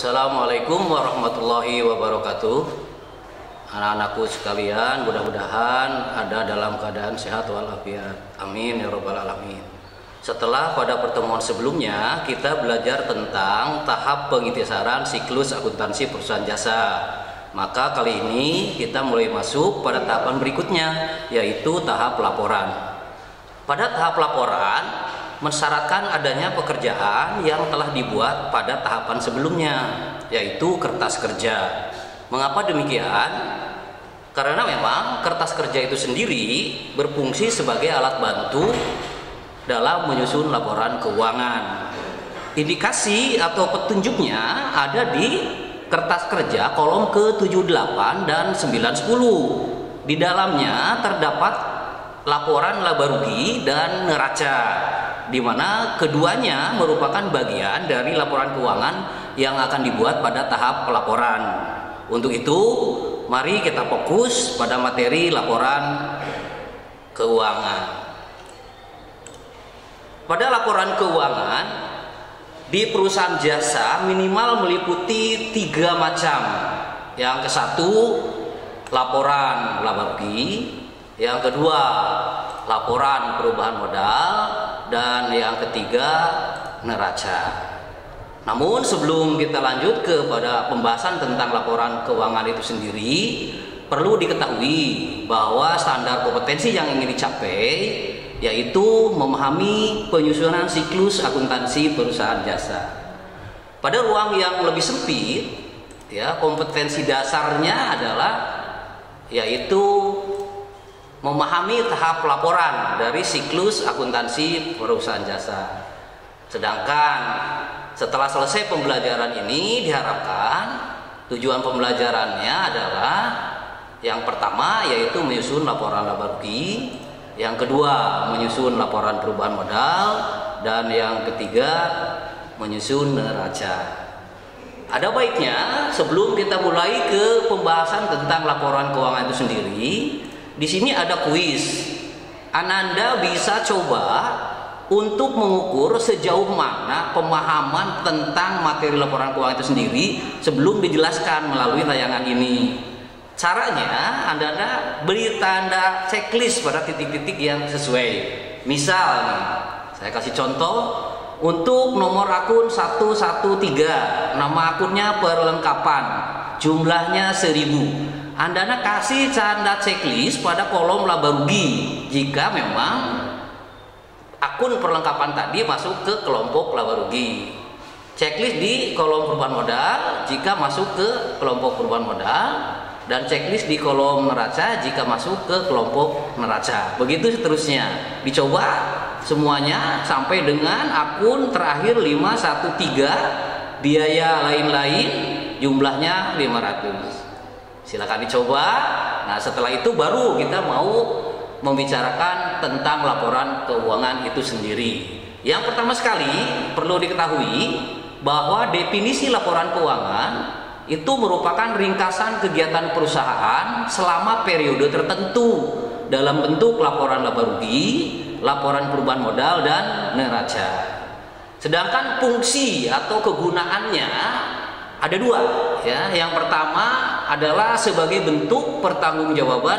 Assalamualaikum warahmatullahi wabarakatuh. Anak-anakku sekalian, mudah-mudahan ada dalam keadaan sehat walafiat. Amin ya rabbal alamin. Setelah pada pertemuan sebelumnya kita belajar tentang tahap pengintisaran siklus akuntansi perusahaan jasa, maka kali ini kita mulai masuk pada tahapan berikutnya, yaitu tahap laporan. Pada tahap laporan mensyaratkan adanya pekerjaan yang telah dibuat pada tahapan sebelumnya, yaitu kertas kerja. Mengapa demikian? Karena memang kertas kerja itu sendiri berfungsi sebagai alat bantu dalam menyusun laporan keuangan. Indikasi atau petunjuknya ada di kertas kerja kolom ke-78 dan 910. Di dalamnya terdapat laporan laba rugi dan neraca, di mana keduanya merupakan bagian dari laporan keuangan yang akan dibuat pada tahap pelaporan. Untuk itu, mari kita fokus pada materi laporan keuangan. Pada laporan keuangan di perusahaan jasa minimal meliputi 3 macam. Yang ke-1, laporan laba rugi. Yang kedua, laporan perubahan modal, dan yang ketiga, neraca. Namun sebelum kita lanjut kepada pembahasan tentang laporan keuangan itu sendiri, perlu diketahui bahwa standar kompetensi yang ingin dicapai yaitu memahami penyusunan siklus akuntansi perusahaan jasa. Pada ruang yang lebih sempit, ya, kompetensi dasarnya adalah yaitu memahami tahap laporan dari siklus akuntansi perusahaan jasa. Sedangkan setelah selesai pembelajaran ini diharapkan tujuan pembelajarannya adalah yang pertama yaitu menyusun laporan laba rugi, yang kedua menyusun laporan perubahan modal, dan yang ketiga menyusun neraca. Ada baiknya sebelum kita mulai ke pembahasan tentang laporan keuangan itu sendiri, di sini ada kuis. Ananda bisa coba untuk mengukur sejauh mana pemahaman tentang materi laporan keuangan itu sendiri sebelum dijelaskan melalui tayangan ini. Caranya, Anda beri tanda checklist pada titik-titik yang sesuai. Misal nih, saya kasih contoh untuk nomor akun 113, nama akunnya perlengkapan, jumlahnya 1000. Anda kasih tanda checklist pada kolom laba rugi jika memang akun perlengkapan tadi masuk ke kelompok laba rugi. Checklist di kolom perubahan modal jika masuk ke kelompok perubahan modal, dan checklist di kolom neraca jika masuk ke kelompok neraca. Begitu seterusnya. Dicoba semuanya sampai dengan akun terakhir 513, biaya lain-lain jumlahnya 500. Silakan dicoba. Nah, setelah itu baru kita mau membicarakan tentang laporan keuangan itu sendiri. Yang pertama sekali perlu diketahui bahwa definisi laporan keuangan itu merupakan ringkasan kegiatan perusahaan selama periode tertentu dalam bentuk laporan laba rugi, laporan perubahan modal, dan neraca. Sedangkan fungsi atau kegunaannya ada 2, ya. Yang pertama adalah sebagai bentuk pertanggungjawaban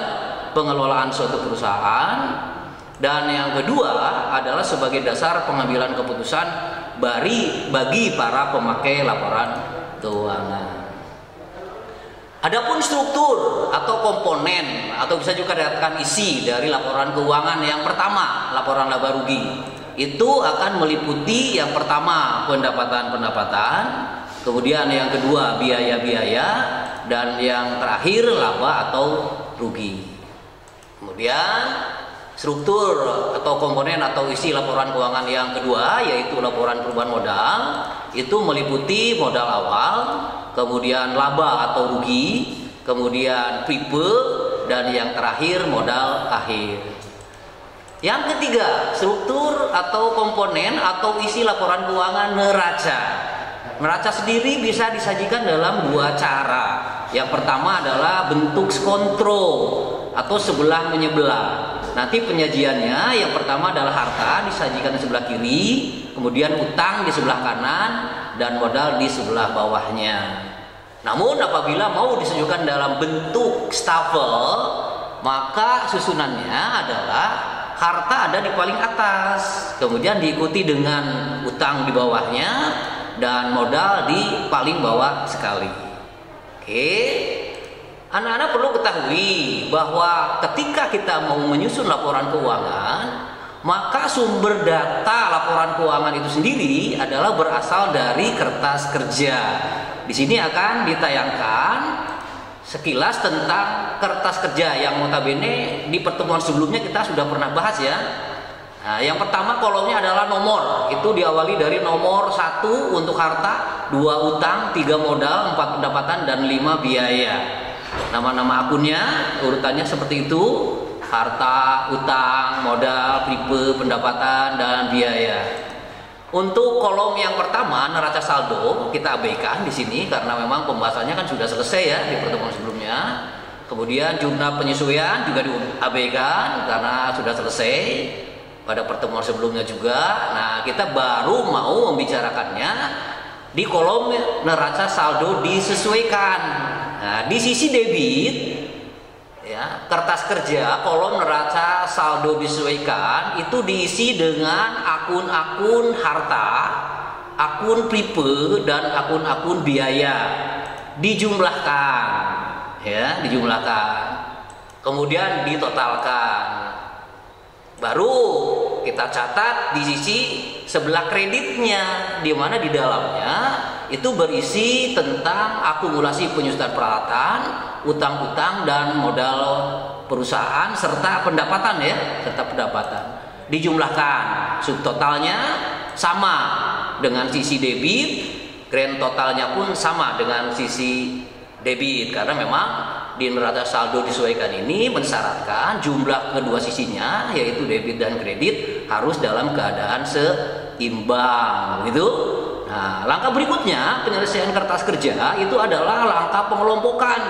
pengelolaan suatu perusahaan, dan yang kedua adalah sebagai dasar pengambilan keputusan bagi para pemakai laporan keuangan. Adapun struktur atau komponen atau bisa juga dikatakan isi dari laporan keuangan yang pertama, laporan laba rugi, itu akan meliputi yang pertama pendapatan-pendapatan, kemudian yang kedua biaya-biaya, dan yang terakhir laba atau rugi. Kemudian struktur atau komponen atau isi laporan keuangan yang kedua yaitu laporan perubahan modal, itu meliputi modal awal, kemudian laba atau rugi, kemudian tipe, dan yang terakhir modal akhir. Yang ketiga, struktur atau komponen atau isi laporan keuangan neraca. Neraca sendiri bisa disajikan dalam 2 cara. Yang pertama adalah bentuk skontro atau sebelah menyebelah. Nanti penyajiannya yang pertama adalah harta disajikan di sebelah kiri, kemudian utang di sebelah kanan, dan modal di sebelah bawahnya. Namun apabila mau disusunkan dalam bentuk stafel, maka susunannya adalah harta ada di paling atas, kemudian diikuti dengan utang di bawahnya, dan modal di paling bawah sekali. Oke, anak-anak perlu ketahui bahwa ketika kita mau menyusun laporan keuangan, maka sumber data laporan keuangan itu sendiri adalah berasal dari kertas kerja. Di sini akan ditayangkan sekilas tentang kertas kerja yang notabene di pertemuan sebelumnya kita sudah pernah bahas ya. Nah, yang pertama kolomnya adalah nomor. Itu diawali dari nomor 1 untuk harta, 2 utang, 3 modal, 4 pendapatan, dan 5 biaya. Nama-nama akunnya urutannya seperti itu: harta, utang, modal, tipe, pendapatan, dan biaya. Untuk kolom yang pertama, neraca saldo, kita abaikan di sini karena memang pembahasannya kan sudah selesai ya di pertemuan sebelumnya. Kemudian jumlah penyesuaian juga diabaikan karena sudah selesai pada pertemuan sebelumnya juga. Nah, kita baru mau membicarakannya di kolom neraca saldo disesuaikan. Nah, di sisi debit ya, kertas kerja kolom neraca saldo disesuaikan itu diisi dengan akun-akun harta, akun pripe, dan akun-akun biaya. Dijumlahkan ya, dijumlahkan. Kemudian ditotalkan. Baru kita catat di sisi sebelah kreditnya, di mana di dalamnya itu berisi tentang akumulasi penyusutan peralatan, utang-utang, dan modal perusahaan serta pendapatan ya, serta pendapatan. Dijumlahkan, subtotalnya sama dengan sisi debit, grand totalnya pun sama dengan sisi debit, karena memang di neraca saldo disesuaikan ini mensyaratkan jumlah kedua sisinya, yaitu debit dan kredit, harus dalam keadaan seimbang gitu. Nah, langkah berikutnya penyelesaian kertas kerja itu adalah langkah pengelompokan,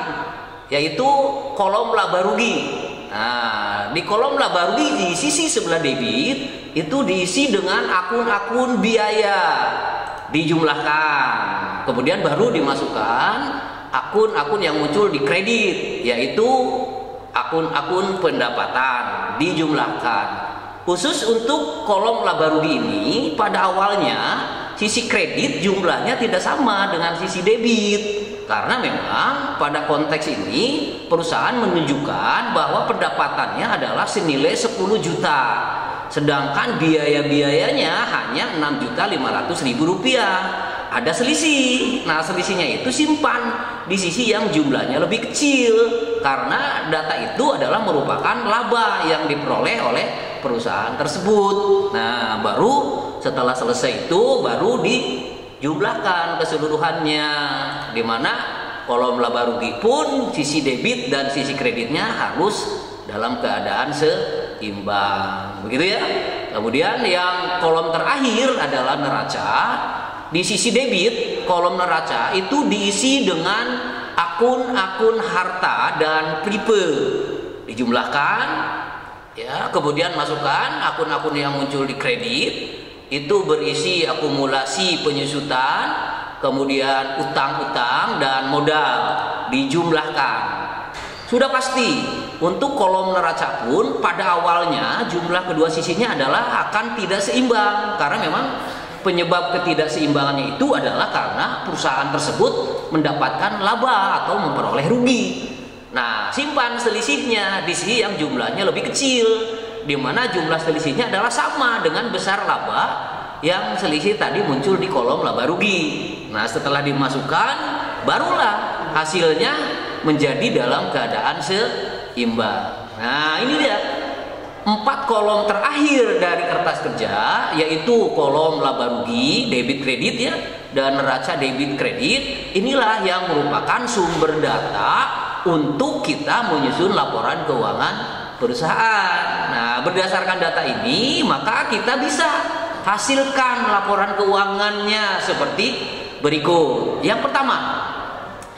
yaitu kolom laba rugi. Nah, di kolom laba rugi di sisi sebelah debit itu diisi dengan akun-akun biaya, dijumlahkan. Kemudian baru dimasukkan akun-akun yang muncul di kredit, yaitu akun-akun pendapatan, dijumlahkan. Khusus untuk kolom laba rugi ini, pada awalnya sisi kredit jumlahnya tidak sama dengan sisi debit, karena memang pada konteks ini perusahaan menunjukkan bahwa pendapatannya adalah senilai 10 juta, sedangkan biaya-biayanya hanya 6.500.000 rupiah. Ada selisih. Nah, selisihnya itu simpan di sisi yang jumlahnya lebih kecil, karena data itu adalah merupakan laba yang diperoleh oleh perusahaan tersebut. Nah, baru setelah selesai itu baru dijumlahkan keseluruhannya, di mana kolom laba rugi pun sisi debit dan sisi kreditnya harus dalam keadaan seimbang, begitu ya. Kemudian yang kolom terakhir adalah neraca. Di sisi debit, kolom neraca itu diisi dengan akun-akun harta dan pripe, dijumlahkan ya. Kemudian masukkan akun-akun yang muncul di kredit, itu berisi akumulasi penyusutan, kemudian utang-utang dan modal, dijumlahkan. Sudah pasti untuk kolom neraca pun pada awalnya jumlah kedua sisinya adalah akan tidak seimbang, karena memang penyebab ketidakseimbangannya itu adalah karena perusahaan tersebut mendapatkan laba atau memperoleh rugi. Nah, simpan selisihnya di sisi yang jumlahnya lebih kecil, di mana jumlah selisihnya adalah sama dengan besar laba yang selisih tadi muncul di kolom laba rugi. Nah, setelah dimasukkan, barulah hasilnya menjadi dalam keadaan seimbang. Nah, ini dia 4 kolom terakhir dari kertas kerja, yaitu kolom laba rugi, debit kredit ya, dan neraca debit kredit. Inilah yang merupakan sumber data untuk kita menyusun laporan keuangan perusahaan. Nah, berdasarkan data ini maka kita bisa hasilkan laporan keuangannya seperti berikut. Yang pertama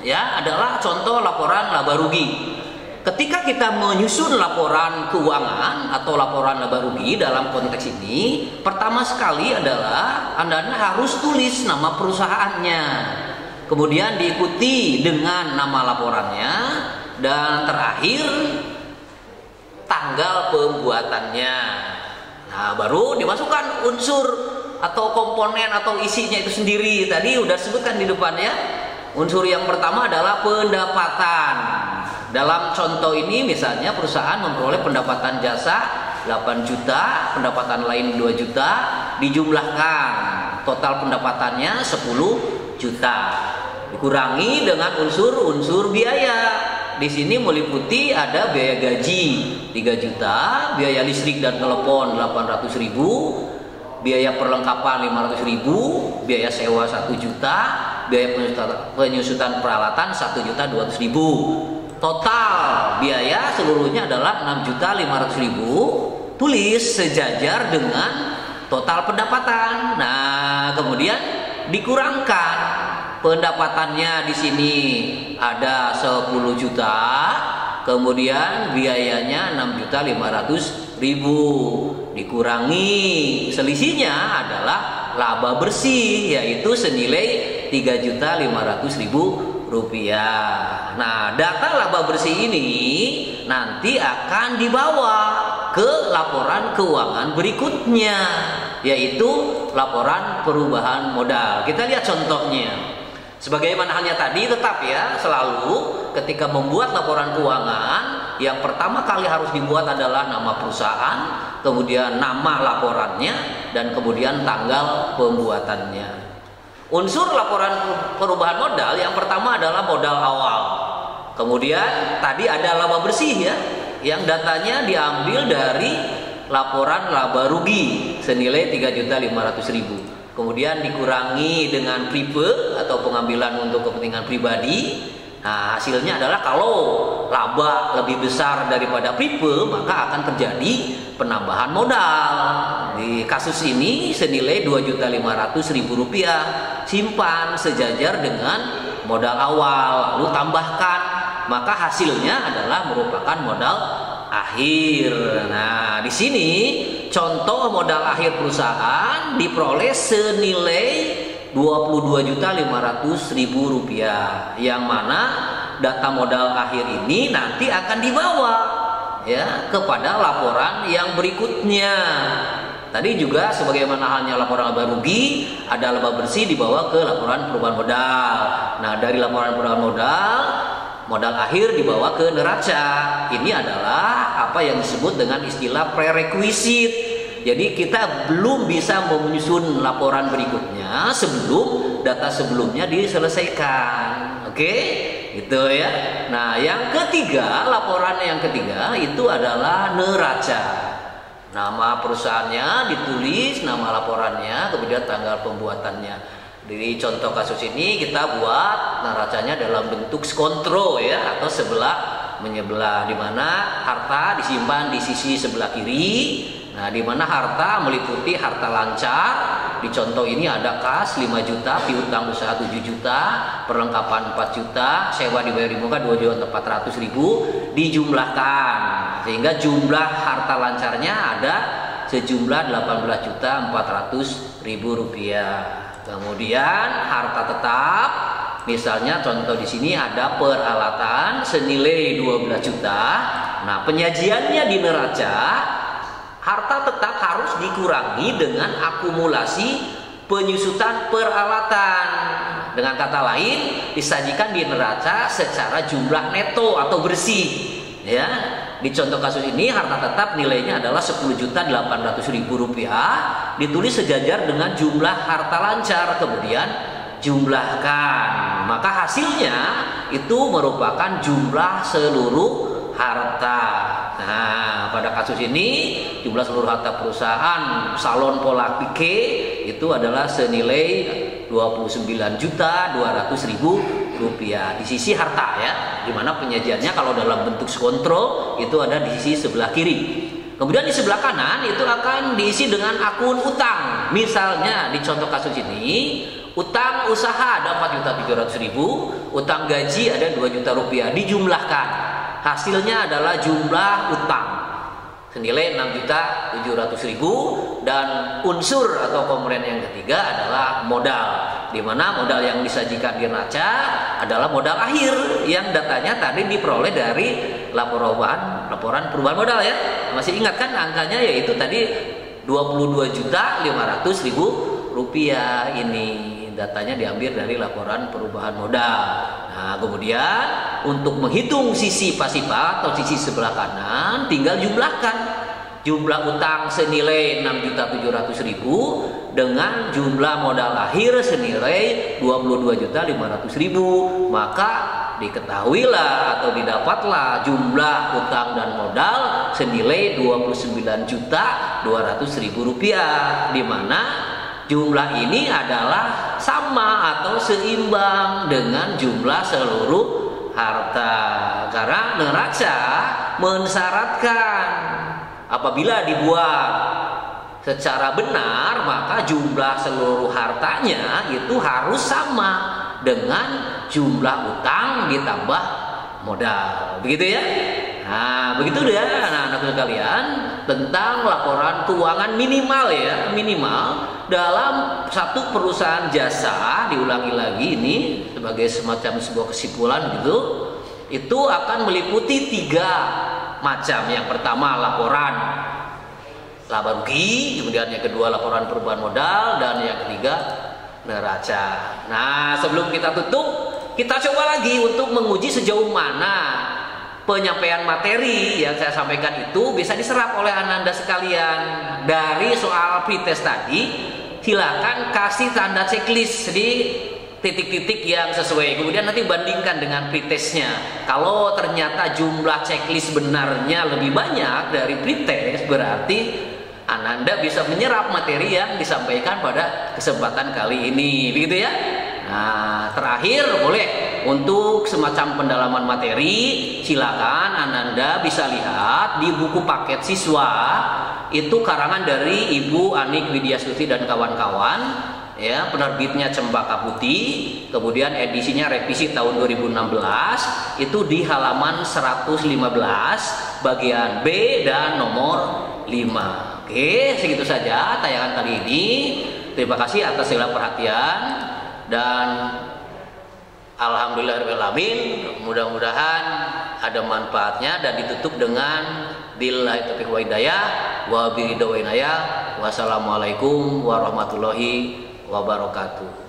ya adalah contoh laporan laba rugi. ketika kita menyusun laporan keuangan atau laporan laba rugi dalam konteks ini, pertama sekali adalah Anda harus tulis nama perusahaannya, kemudian diikuti dengan nama laporannya, dan terakhir tanggal pembuatannya. Nah, baru dimasukkan unsur atau komponen atau isinya itu sendiri. Tadi udah sebutkan di depan ya. Unsur yang pertama adalah pendapatan. Dalam contoh ini misalnya perusahaan memperoleh pendapatan jasa 8 juta, pendapatan lain 2 juta, dijumlahkan total pendapatannya 10 juta. Dikurangi dengan unsur-unsur biaya. Di sini meliputi ada biaya gaji 3 juta, biaya listrik dan telepon 800.000, biaya perlengkapan 500.000, biaya sewa 1 juta, biaya penyusutan peralatan 1.200.000. Total biaya seluruhnya adalah 6.500.000. Tulis sejajar dengan total pendapatan. Nah, kemudian dikurangkan pendapatannya. Di sini ada 10 juta, kemudian biayanya 6.500.000. Dikurangi selisihnya adalah laba bersih, yaitu senilai 3.500.000 rupiah. Nah, data laba bersih ini nanti akan dibawa ke laporan keuangan berikutnya, yaitu laporan perubahan modal. Kita lihat contohnya. Sebagaimana halnya tadi, tetap ya, selalu ketika membuat laporan keuangan, yang pertama kali harus dibuat adalah nama perusahaan, kemudian nama laporannya, dan kemudian tanggal pembuatannya. Unsur laporan perubahan modal yang pertama adalah modal awal. Kemudian tadi ada laba bersih ya, yang datanya diambil dari laporan laba rugi senilai 3.500.000. Kemudian dikurangi dengan pripe atau pengambilan untuk kepentingan pribadi. Nah, hasilnya adalah kalau laba lebih besar daripada pripe, maka akan terjadi penambahan modal. Di kasus ini senilai 2.500.000 rupiah, simpan sejajar dengan modal awal, lalu tambahkan, maka hasilnya adalah merupakan modal akhir. Nah, di sini contoh modal akhir perusahaan diperoleh senilai 22.500.000 rupiah, yang mana data modal akhir ini nanti akan dibawa ya kepada laporan yang berikutnya. Tadi juga sebagaimana halnya laporan laba rugi, ada laba bersih dibawa ke laporan perubahan modal. Nah, dari laporan perubahan modal akhir dibawa ke neraca. Ini adalah apa yang disebut dengan istilah prerequisite. Jadi kita belum bisa menyusun laporan berikutnya sebelum data sebelumnya diselesaikan. Oke? Gitu ya. Nah, yang ketiga, laporan yang ketiga itu adalah neraca. Nama perusahaannya ditulis, nama laporannya, kemudian tanggal pembuatannya. Di contoh kasus ini kita buat neracanya dalam bentuk skontro ya, atau sebelah menyebelah, di mana harta disimpan di sisi sebelah kiri. Nah, di mana harta meliputi harta lancar. Di contoh ini ada kas 5 juta, piutang usaha 7 juta, perlengkapan 4 juta, sewa dibayar di muka 2.400.000, dijumlahkan sehingga jumlah harta lancarnya ada sejumlah 18.400.000 rupiah. Kemudian harta tetap, misalnya contoh di sini ada peralatan senilai 12 juta. Nah, penyajiannya di neraca, harta tetap harus dikurangi dengan akumulasi penyusutan peralatan. Dengan kata lain, disajikan di neraca secara jumlah neto atau bersih. Ya, di contoh kasus ini harta tetap nilainya adalah 10.800.000 rupiah, ditulis sejajar dengan jumlah harta lancar, kemudian jumlahkan. Maka hasilnya itu merupakan jumlah seluruh harta. Nah, pada kasus ini jumlah seluruh harta perusahaan Salon Pola Pike itu adalah senilai 29.200.000 rupiah di sisi harta ya, dimana penyajiannya kalau dalam bentuk skontro itu ada di sisi sebelah kiri. Kemudian di sebelah kanan itu akan diisi dengan akun utang. Misalnya di contoh kasus ini utang usaha ada 4.700.000, utang gaji ada 2 juta rupiah, dijumlahkan. hasilnya adalah jumlah utang senilai 6.700.000 dan unsur atau komponen yang ketiga adalah modal, di mana modal yang disajikan di neraca adalah modal akhir yang datanya tadi diperoleh dari laporan perubahan modal ya. Masih ingat kan angkanya, yaitu tadi 22.500.000 rupiah. Ini datanya diambil dari laporan perubahan modal. Nah, kemudian untuk menghitung sisi pasifa atau sisi sebelah kanan, tinggal jumlahkan jumlah utang senilai 6.700.000 dengan jumlah modal akhir senilai 22.500.000. Maka diketahuilah atau didapatlah jumlah utang dan modal senilai 29.200.000 rupiah, di mana jumlah ini adalah sama atau seimbang dengan jumlah seluruh harta, karena neraca mensyaratkan apabila dibuat secara benar maka jumlah seluruh hartanya itu harus sama dengan jumlah utang ditambah modal, begitu ya. Nah, begitu ya anak-anak sekalian tentang laporan keuangan minimal ya, minimal dalam satu perusahaan jasa. Diulangi lagi ini sebagai semacam sebuah kesimpulan gitu, itu akan meliputi 3 macam. Yang pertama laporan laba rugi, kemudian yang kedua laporan perubahan modal, dan yang ketiga neraca. Nah, sebelum kita tutup, kita coba lagi untuk menguji sejauh mana penyampaian materi yang saya sampaikan itu bisa diserap oleh Ananda sekalian. Dari soal pretest tadi, silakan kasih tanda checklist di titik-titik yang sesuai. Kemudian nanti bandingkan dengan pretestnya. Kalau ternyata jumlah checklist benarnya lebih banyak dari pretest, berarti Ananda bisa menyerap materi yang disampaikan pada kesempatan kali ini, begitu ya. Nah, terakhir boleh untuk semacam pendalaman materi, silakan Ananda bisa lihat di buku paket siswa, itu karangan dari Ibu Anik Widyastuti dan kawan-kawan ya, penerbitnya Cempaka Putih, kemudian edisinya revisi tahun 2016, itu di halaman 115 bagian B dan nomor 5. Oke, segitu saja tayangan kali ini. Terima kasih atas segala perhatian dan alhamdulillahirrahmanirrahim, mudah-mudahan ada manfaatnya dan ditutup dengan billahi taufiq wa hidayah wa biridha wa inayah. Wassalamualaikum warahmatullahi wabarakatuh.